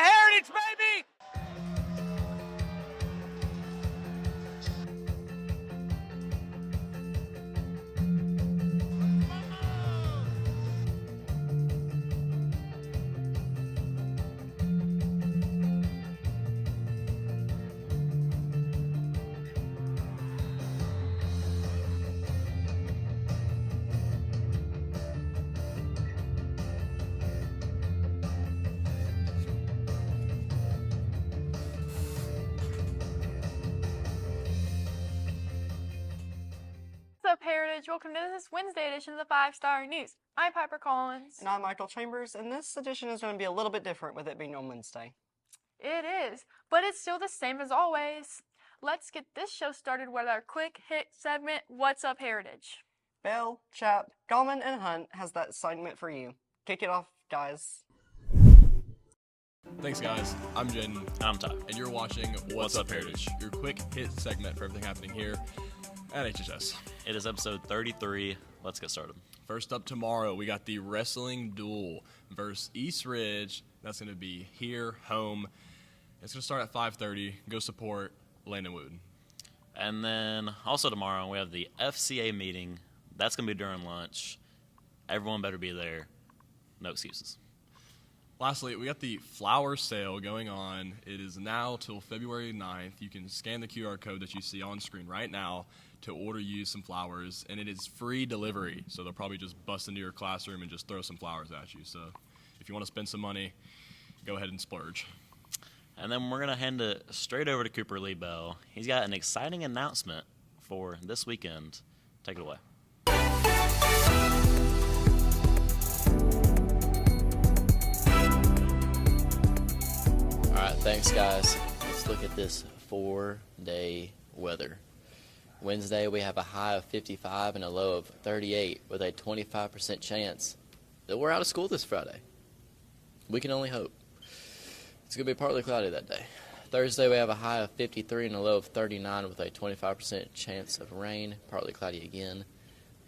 heritage, baby! What's up, Heritage? Welcome to this Wednesday edition of the 5-Star News. I'm Piper Collins. And I'm Michael Chambers, and this edition is going to be a little bit different with it being on Wednesday. It is, but it's still the same as always. Let's get this show started with our quick hit segment, What's Up, Heritage? Bell, Chap, Gallman, and Hunt has that assignment for you. Kick it off, guys. Thanks, guys. I'm Jaden. I'm Ty. And you're watching What's Up Heritage, your quick hit segment for everything happening here at HHS. It is episode 33. Let's get started. First up tomorrow, we got the wrestling duel versus East Ridge. That's going to be here, home. It's going to start at 5:30. Go support Landon Wood. And then also tomorrow, we have the FCA meeting. That's going to be during lunch. Everyone better be there. No excuses. Lastly, we got the flower sale going on. It is now till February 9th. You can scan the QR code that you see on screen right now to order you some flowers, and it is free delivery. So they'll probably just bust into your classroom and just throw some flowers at you. So if you want to spend some money, go ahead and splurge. And then we're going to hand it straight over to Cooper Lee Bell. He's got an exciting announcement for this weekend. Take it away. All right, thanks, guys. Let's look at this 4-day weather. Wednesday, we have a high of 55 and a low of 38 with a 25% chance that we're out of school this Friday. We can only hope. It's going to be partly cloudy that day. Thursday, we have a high of 53 and a low of 39 with a 25% chance of rain, partly cloudy again.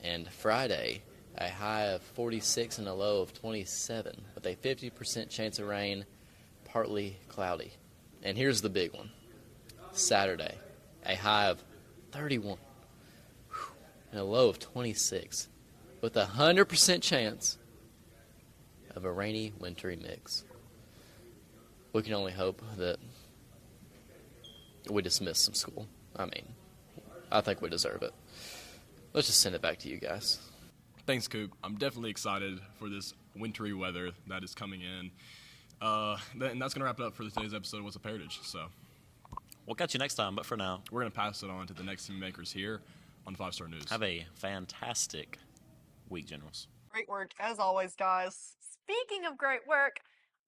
And Friday, a high of 46 and a low of 27 with a 50% chance of rain, partly cloudy. And here's the big one. Saturday, a high of 31 and a low of 26 with a 100% chance of a rainy, wintry mix. We can only hope that we dismiss some school. I mean, I think we deserve it. Let's just send it back to you guys. Thanks, Coop. I'm definitely excited for this wintry weather that is coming in. And that's going to wrap it up for today's episode of What's Up Heritage. So We'll catch you next time, but for now, we're going to pass it on to the next team makers here on 5-Star News. have a fantastic week, Generals. Great work, as always, guys. Speaking of great work,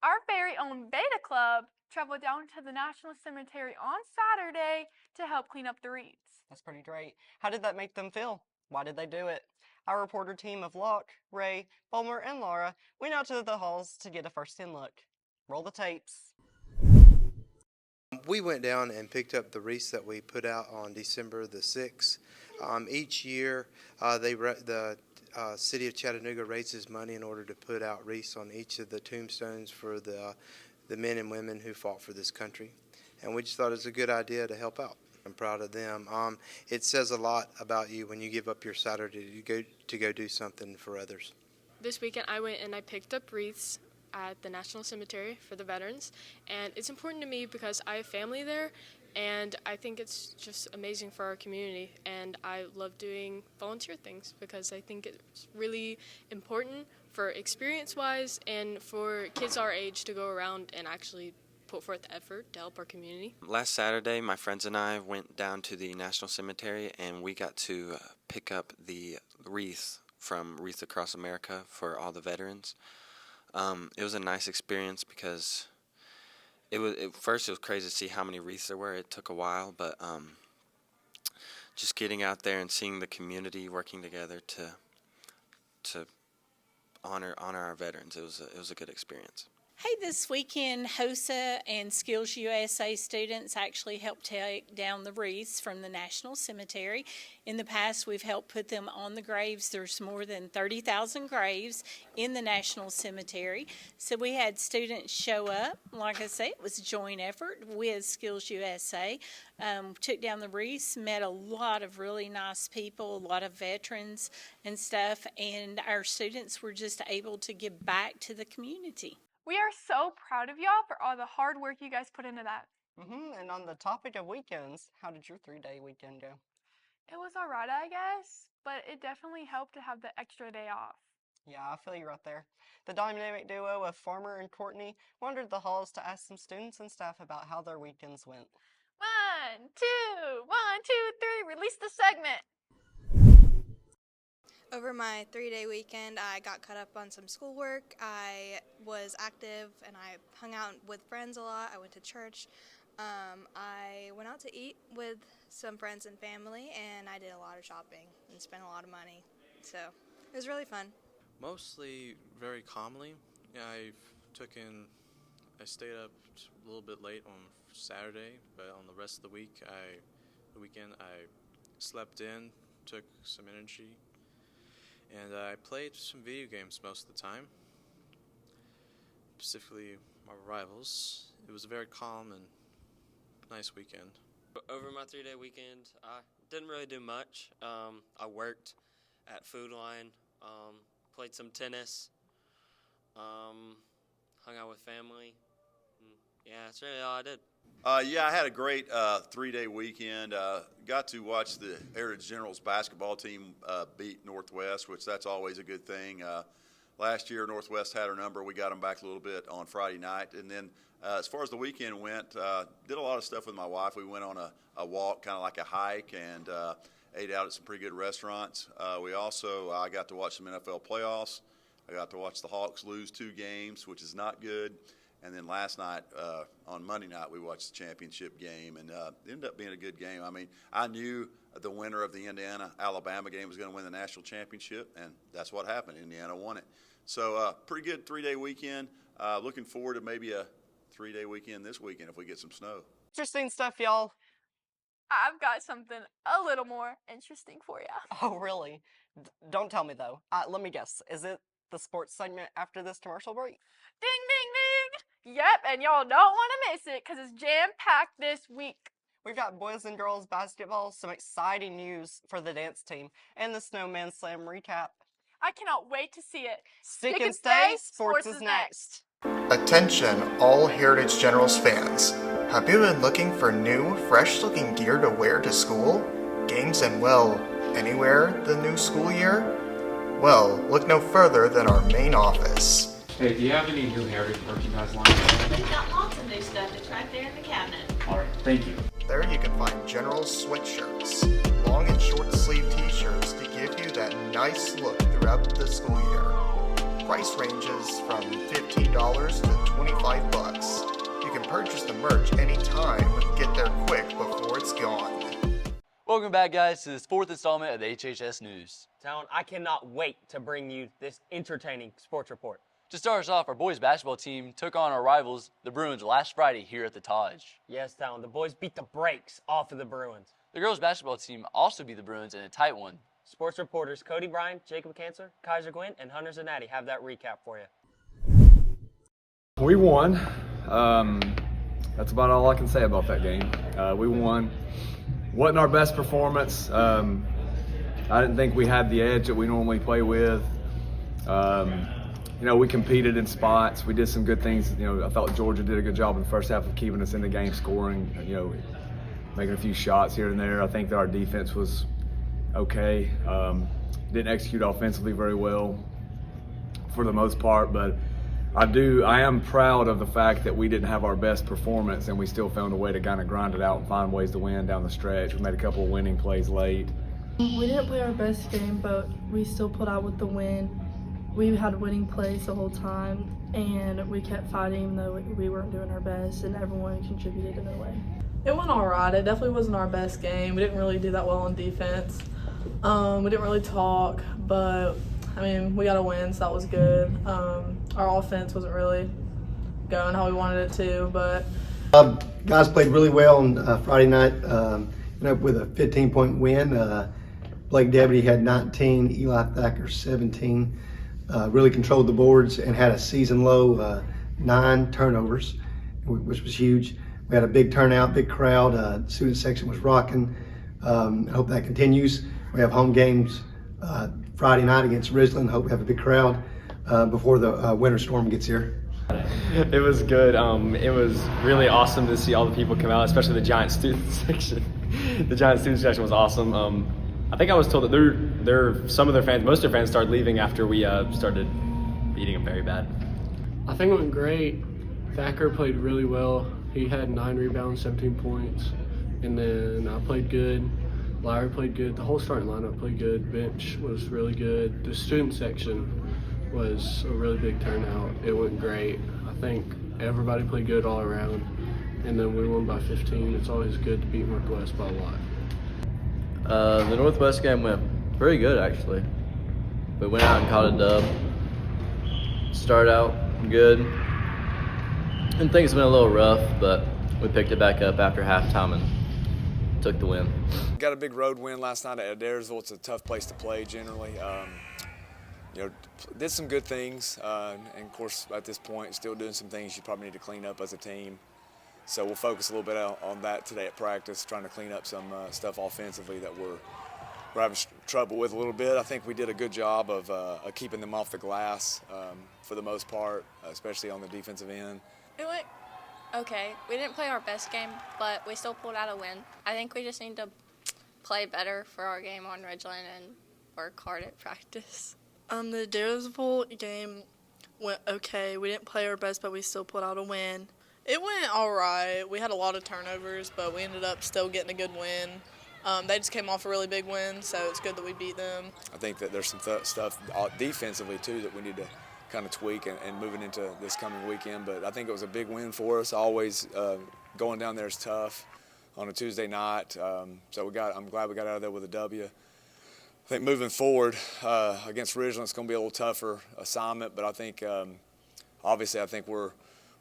our very own Beta Club traveled down to the National Cemetery on Saturday to help clean up the wreaths. That's pretty great. How did that make them feel? Why did they do it? Our reporter team of Locke, Ray, Bulmer, and Laura went out to the halls to get a first-hand look. Roll the tapes. We went down and picked up the wreaths that we put out on December the 6th. Each year, the city of Chattanooga raises money in order to put out wreaths on each of the tombstones for the men and women who fought for this country. And we just thought it was a good idea to help out. I'm proud of them. It says a lot about you when you give up your Saturday to go do something for others. This weekend I went and I picked up wreaths at the National Cemetery for the veterans, and it's important to me because I have family there, and I think it's just amazing for our community, and I love doing volunteer things because I think it's really important for experience-wise and for kids our age to go around and actually put forth the effort to help our community. Last Saturday, my friends and I went down to the National Cemetery, and we got to pick up the wreath from Wreath Across America for all the veterans. It was a nice experience because first it was crazy to see how many wreaths there were. It took a while, but just getting out there and seeing the community working together to honor our veterans, it was a good experience. Hey, this weekend, HOSA and Skills USA students actually helped take down the wreaths from the National Cemetery. In the past, we've helped put them on the graves. There's more than 30,000 graves in the National Cemetery. So we had students show up. Like I say, it was a joint effort with Skills USA. Took down the wreaths, met a lot of really nice people, a lot of veterans and stuff, and our students were just able to give back to the community. We are so proud of y'all for all the hard work you guys put into that. And on the topic of weekends, how did your 3-day weekend go? It was alright, I guess, but it definitely helped to have the extra day off. Yeah, I feel you right there. The dynamic duo of Farmer and Courtney wandered the halls to ask some students and staff about how their weekends went. 1, 2, 1, 2, 3, release the segment. Over my 3-day weekend, I got caught up on some schoolwork. I was active and I hung out with friends a lot. I went to church. I went out to eat with some friends and family, and I did a lot of shopping and spent a lot of money. So it was really fun. Mostly very calmly. I stayed up a little bit late on Saturday, but on the rest of the weekend, I slept in, took some energy, and I played some video games most of the time, specifically Marvel Rivals. It was a very calm and nice weekend. Over my 3-day weekend, I didn't really do much. I worked at Food Line, played some tennis, hung out with family. Yeah, that's really all I did. Yeah, I had a great 3-day weekend. Got to watch the Heritage Generals basketball team beat Northwest, which that's always a good thing. Last year, Northwest had our number. We got them back a little bit on Friday night. And then as far as the weekend went, did a lot of stuff with my wife. We went on a walk, kind of like a hike, and ate out at some pretty good restaurants. I got to watch some NFL playoffs. I got to watch the Hawks lose 2 games, which is not good. And then last night, on Monday night, we watched the championship game, and it ended up being a good game. I mean, I knew the winner of the Indiana-Alabama game was going to win the national championship, and that's what happened. Indiana won it. So pretty good 3-day weekend. Looking forward to maybe a 3-day weekend this weekend if we get some snow. Interesting stuff, y'all. I've got something a little more interesting for you. Oh, really? Don't tell me, though. Let me guess. Is it the sports segment after this commercial break? Ding, ding, ding! Yep, and y'all don't want to miss it because it's jam-packed this week. We've got boys and girls basketball, some exciting news for the dance team, and the Snowman Slam recap. I cannot wait to see it. Stick and stay, sports is next. Attention all Heritage Generals fans. Have you been looking for new, fresh-looking gear to wear to school, games, and, well, anywhere the new school year? Well, look no further than our main office. Hey, do you have any new Heritage merchandise lined up? We've got lots of new stuff. It's right there in the cabinet. All right, thank you. There you can find General's sweatshirts, long and short sleeve t-shirts to give you that nice look throughout the school year. Price ranges from $15 to $25. You can purchase the merch anytime. Get there quick before it's gone. Welcome back, guys, to this 4th installment of the HHS News. Talon, I cannot wait to bring you this entertaining sports report. To start us off, our boys basketball team took on our rivals, the Bruins, last Friday here at the Taj. Yes, Talon, the boys beat the brakes off of the Bruins. The girls basketball team also beat the Bruins in a tight one. Sports reporters Cody Bryan, Jacob Cancer, Kaiser Gwynn, and Hunter Zanatti have that recap for you. We won. That's about all I can say about that game. We won. Wasn't our best performance. I didn't think we had the edge that we normally play with. We competed in spots. We did some good things. I thought Georgia did a good job in the first half of keeping us in the game, scoring, making a few shots here and there. I think that our defense was okay. Didn't execute offensively very well for the most part, but I am proud of the fact that we didn't have our best performance and we still found a way to kind of grind it out and find ways to win down the stretch. We made a couple of winning plays late. We didn't play our best game, but we still pulled out with the win. We had winning plays the whole time, and we kept fighting even though we weren't doing our best, and everyone contributed in their way. It went all right. It definitely wasn't our best game. We didn't really do that well on defense. We didn't really talk, but we got a win, so that was good. Our offense wasn't really going how we wanted it to, but Guys played really well on Friday night. Ended up with a 15-point win. Blake Deputy had 19, Eli Thacker 17. Really controlled the boards and had a season low 9 turnovers, which was huge. We had a big turnout, big crowd. Student section was rocking. I hope that continues. We have home games Friday night against Ridgeland. Hope we have a big crowd before the winter storm gets here. It was good. It was really awesome to see all the people come out, especially the Giant student section. The Giant student section was awesome. I think I was told that most of their fans started leaving after we started beating them very bad. I think it went great. Thacker played really well. He had 9 rebounds, 17 points. And then I played good. Lowry played good. The whole starting lineup played good. Bench was really good. The student section was a really big turnout. It went great. I think everybody played good all around. And then we won by 15. It's always good to beat Northwest by a lot. The Northwest game went pretty good, actually. We went out and caught a dub. Started out good. And things went a little rough, but we picked it back up after halftime and took the win. Got a big road win last night at Adairsville. It's a tough place to play generally. Did some good things, and of course at this point still doing some things you probably need to clean up as a team. So we'll focus a little bit on that today at practice, trying to clean up some stuff offensively that we're having trouble with a little bit. I think we did a good job of keeping them off the glass for the most part, especially on the defensive end. It went okay. We didn't play our best game, but we still pulled out a win. I think we just need to play better for our game on Ridgeland and work hard at practice. The Adairsville game went okay. We didn't play our best, but we still pulled out a win. It went all right. We had a lot of turnovers, but we ended up still getting a good win. They just came off a really big win, so it's good that we beat them. I think that there's some stuff defensively, too, that we need to kind of tweak and moving into this coming weekend. But I think it was a big win for us. Always going down there is tough on a Tuesday night. So I'm glad we got out of there with a W. I think moving forward against Ridgeland, it's going to be a little tougher assignment. But I think, obviously, I think we're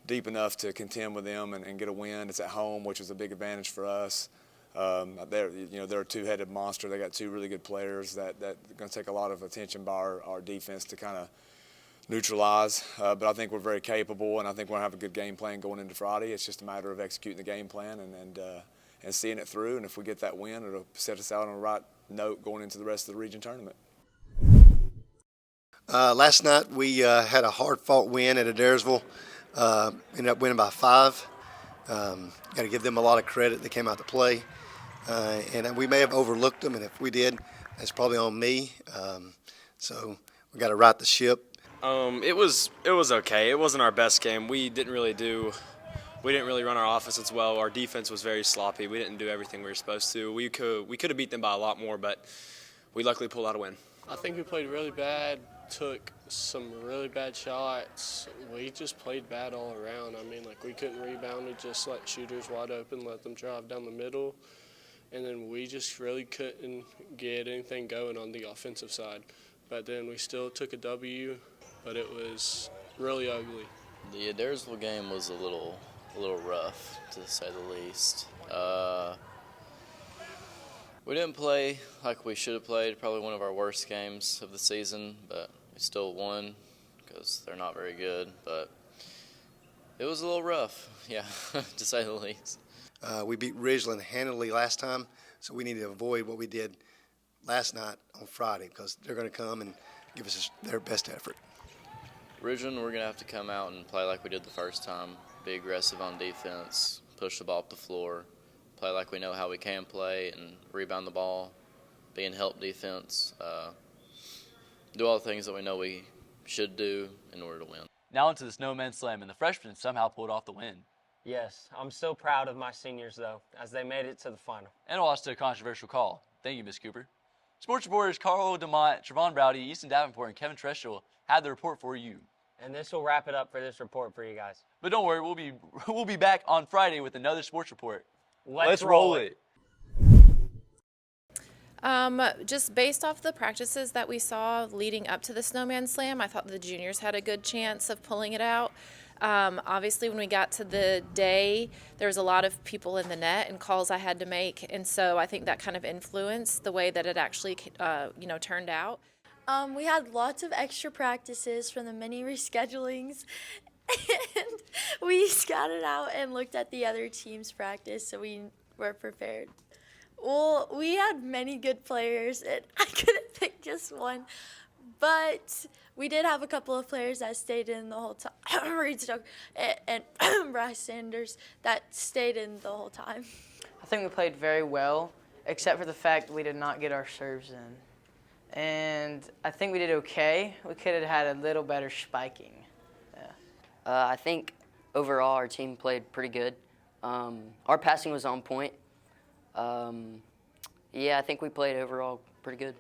deep enough to contend with them and get a win. It's at home, which is a big advantage for us. They're a two-headed monster. They got 2 really good players that are going to take a lot of attention by our defense to kind of neutralize. But I think we're very capable, and I think we're going to have a good game plan going into Friday. It's just a matter of executing the game plan and seeing it through. And if we get that win, it'll set us out on the right note going into the rest of the region tournament. Last night we had a hard-fought win at Adairsville. Ended up winning by 5. Got to give them a lot of credit. They came out to play. And we may have overlooked them, and if we did, that's probably on me. So we got to right the ship. It was okay. It wasn't our best game. We didn't really run our offense as well. Our defense was very sloppy. We didn't do everything we were supposed to. We could have beat them by a lot more, but we luckily pulled out a win. I think we played really bad, took some really bad shots. We just played bad all around. I mean, we couldn't rebound. We just let shooters wide open, let them drive down the middle. And then we just really couldn't get anything going on the offensive side. But then we still took a W, but it was really ugly. The Adairsville game was a little rough, to say the least. We didn't play like we should have played, probably one of our worst games of the season, but we still won because they're not very good. But it was a little rough, yeah, to say the least. We beat Ridgeland handily last time, so we need to avoid what we did last night on Friday because they're going to come and give us their best effort. Ridgeland, we're going to have to come out and play like we did the first time, be aggressive on defense, push the ball up the floor, play like we know how we can play, and rebound the ball, be in help defense, do all the things that we know we should do in order to win. Now into the Snowman Slam, and the freshmen somehow pulled off the win. Yes, I'm so proud of my seniors, though, as they made it to the final. And lost to a controversial call. Thank you, Ms. Cooper. Sports reporters Carl DeMont, Trevon Browdy, Easton Davenport, and Kevin Treschel had the report for you. And this will wrap it up for this report for you guys. But don't worry, we'll be back on Friday with another sports report. Let's roll it. Just based off the practices that we saw leading up to the Snowman Slam, I thought the juniors had a good chance of pulling it out. Obviously, when we got to the day, there was a lot of people in the net and calls I had to make, and so I think that kind of influenced the way that it actually, turned out. We had lots of extra practices from the many reschedulings, and we scouted out and looked at the other team's practice so we were prepared. Well, we had many good players, and I couldn't pick just one, but we did have a couple of players that stayed in the whole time. Reed Stoker and Bryce Sanders that stayed in the whole time. I think we played very well, except for the fact we did not get our serves in. And I think we did okay. We could have had a little better spiking. Yeah. I think overall our team played pretty good. Our passing was on point. Yeah, I think we played overall pretty good.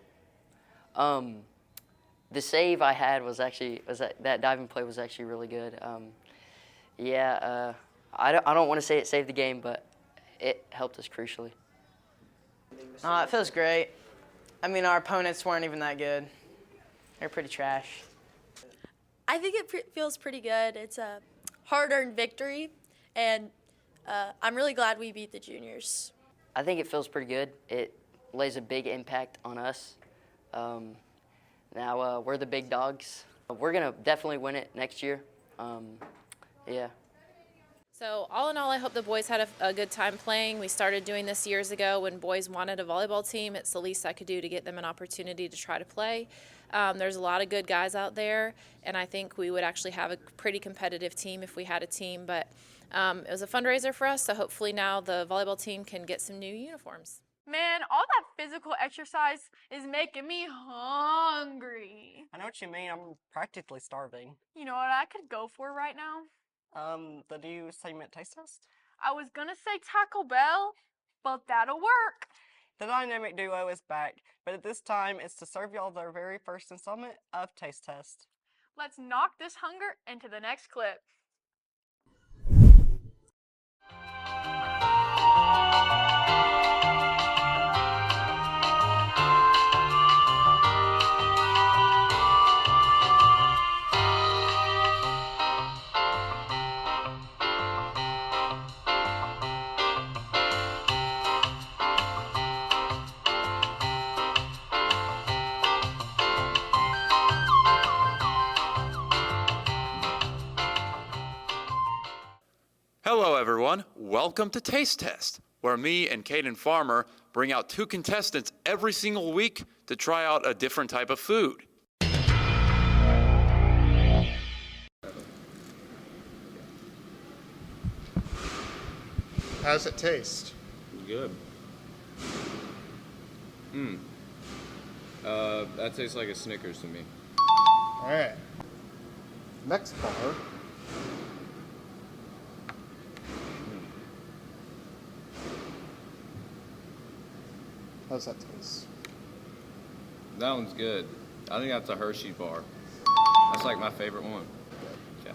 The save I had was that diving play was actually really good. I don't want to say it saved the game, but it helped us crucially. It feels great. I mean, our opponents weren't even that good. They're pretty trash. I think it feels pretty good. It's a hard-earned victory, and I'm really glad we beat the juniors. I think it feels pretty good. It lays a big impact on us. Now we're the big dogs. We're going to definitely win it next year. Yeah. So all in all, I hope the boys had a good time playing. We started doing this years ago when boys wanted a volleyball team. It's the least I could do to get them an opportunity to try to play. There's a lot of good guys out there, and I think we would actually have a pretty competitive team if we had a team. But it was a fundraiser for us, so hopefully now the volleyball team can get some new uniforms. Man, all that physical exercise is making me hungry. I know what you mean. I'm practically starving. You know what I could go for right now? The new segment taste test? I was gonna say Taco Bell, but that'll work. The dynamic duo is back, but at this time it's to serve y'all their very first installment of Taste Test. Let's knock this hunger into the next clip. Hello everyone, welcome to Taste Test, where me and Caden Farmer bring out 2 contestants every single week to try out a different type of food. How's it taste? Good. That tastes like a Snickers to me. All right. Next bar. How's that taste? That one's good. I think that's a Hershey bar. That's like my favorite one. Yeah.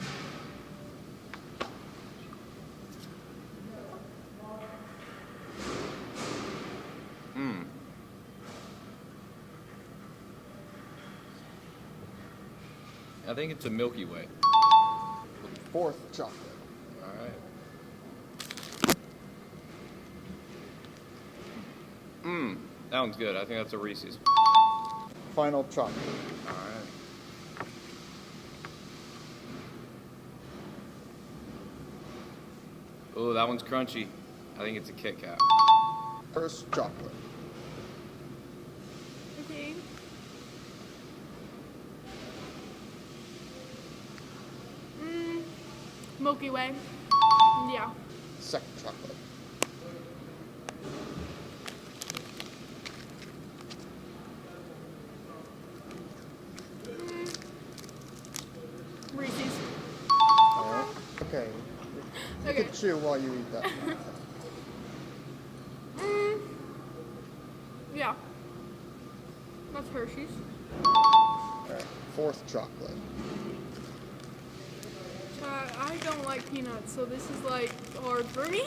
I think it's a Milky Way. 4th chocolate. All right. That one's good. I think that's a Reese's. Final chocolate. All right. Oh, that one's crunchy. I think it's a Kit Kat. First chocolate. Okay. Milky Way. Yeah. Second chocolate. Reese's. Okay. You Okay. can chew while you eat that. Yeah. That's Hershey's. All right. 4th chocolate. I don't like peanuts, so this is like hard for me.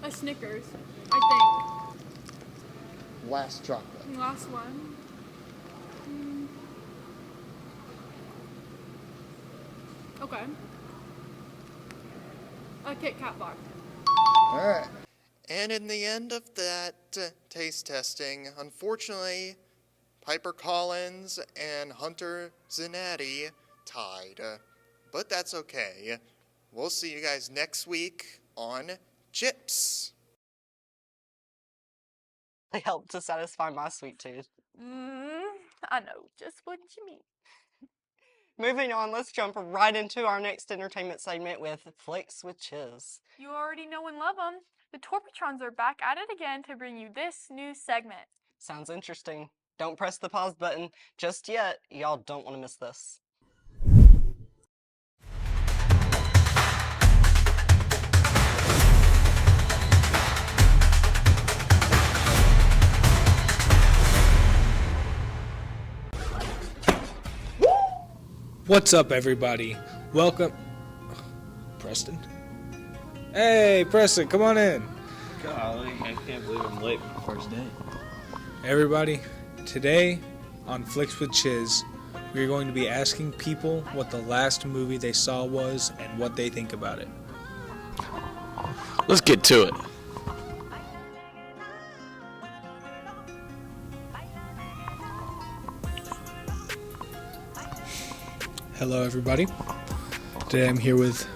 A Snickers, I think. last chocolate. Last one. Okay. A Kit Kat bar. All right. And in the end of that taste testing, unfortunately, Piper Collins and Hunter Zanatti tied. But that's okay. We'll see you guys next week on Chips. They help to satisfy my sweet tooth. I know just what you mean. Moving on, let's jump right into our next entertainment segment with Flicks with Chiz. You already know and love them. The Torpetrons are back at it again to bring you this new segment. Sounds interesting. Don't press the pause button just yet. Y'all don't want to miss this. What's up, everybody? Welcome. Preston? Hey, Preston, come on in. Golly, I can't believe I'm late for the first day. Everybody, today on Flicks with Chiz, we're going to be asking people what the last movie they saw was and what they think about it. Let's get to it. Hello, everybody. Today I'm here with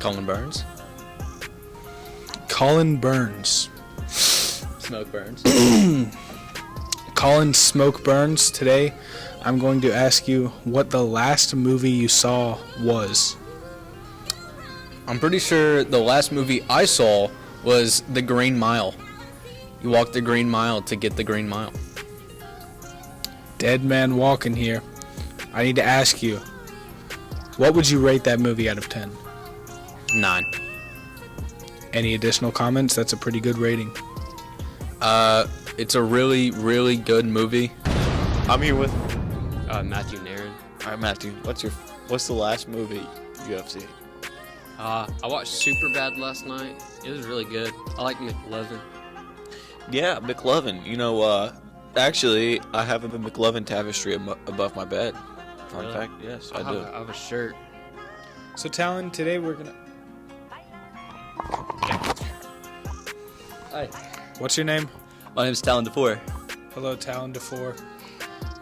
Colin Burns. Colin Burns. Smoke Burns. Colin Smoke Burns. Today I'm going to ask you what the last movie you saw was. I'm pretty sure the last movie I saw was The Green Mile. You walk the Green Mile to get the Green Mile. Dead Man Walking here. I need to ask you, what would you rate that movie out of 10? 9. Any additional comments? That's a pretty good rating. It's a really, really good movie. I'm here with Matthew Nairn. All right, Matthew. What's the last movie you have seen? I watched Superbad last night. It was really good. I like McLovin. Yeah, McLovin. You know, actually, I have a McLovin tapestry above my bed. Fun Really? fact, yes, I do. I have a shirt. So, Talon, today we're gonna. Hi. What's your name? My name's Talon DeFore. Hello, Talon DeFore.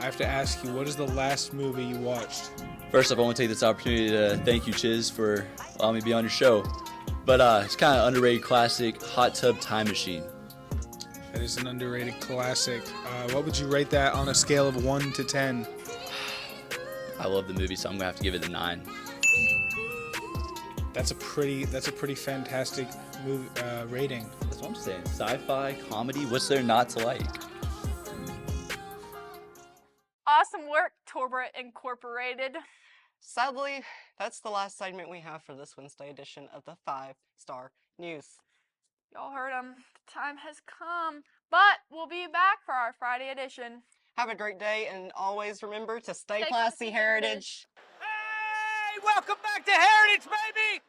I have to ask you, what is the last movie you watched? First off, I want to take this opportunity to thank you, Chiz, for allowing me to be on your show. But it's kind of underrated classic, Hot Tub Time Machine. That is an underrated classic. What would you rate that on a scale of 1 to 10? I love the movie, so I'm gonna have to give it a 9. That's a pretty fantastic movie rating. That's what I'm saying. Sci-fi, comedy, what's there not to like? Awesome work, Torbert Incorporated. Sadly, that's the last segment we have for this Wednesday edition of the 5-Star News. Y'all heard him. The time has come. But we'll be back for our Friday edition. Have a great day, and always remember to stay classy, Heritage. Hey, welcome back to Heritage, baby!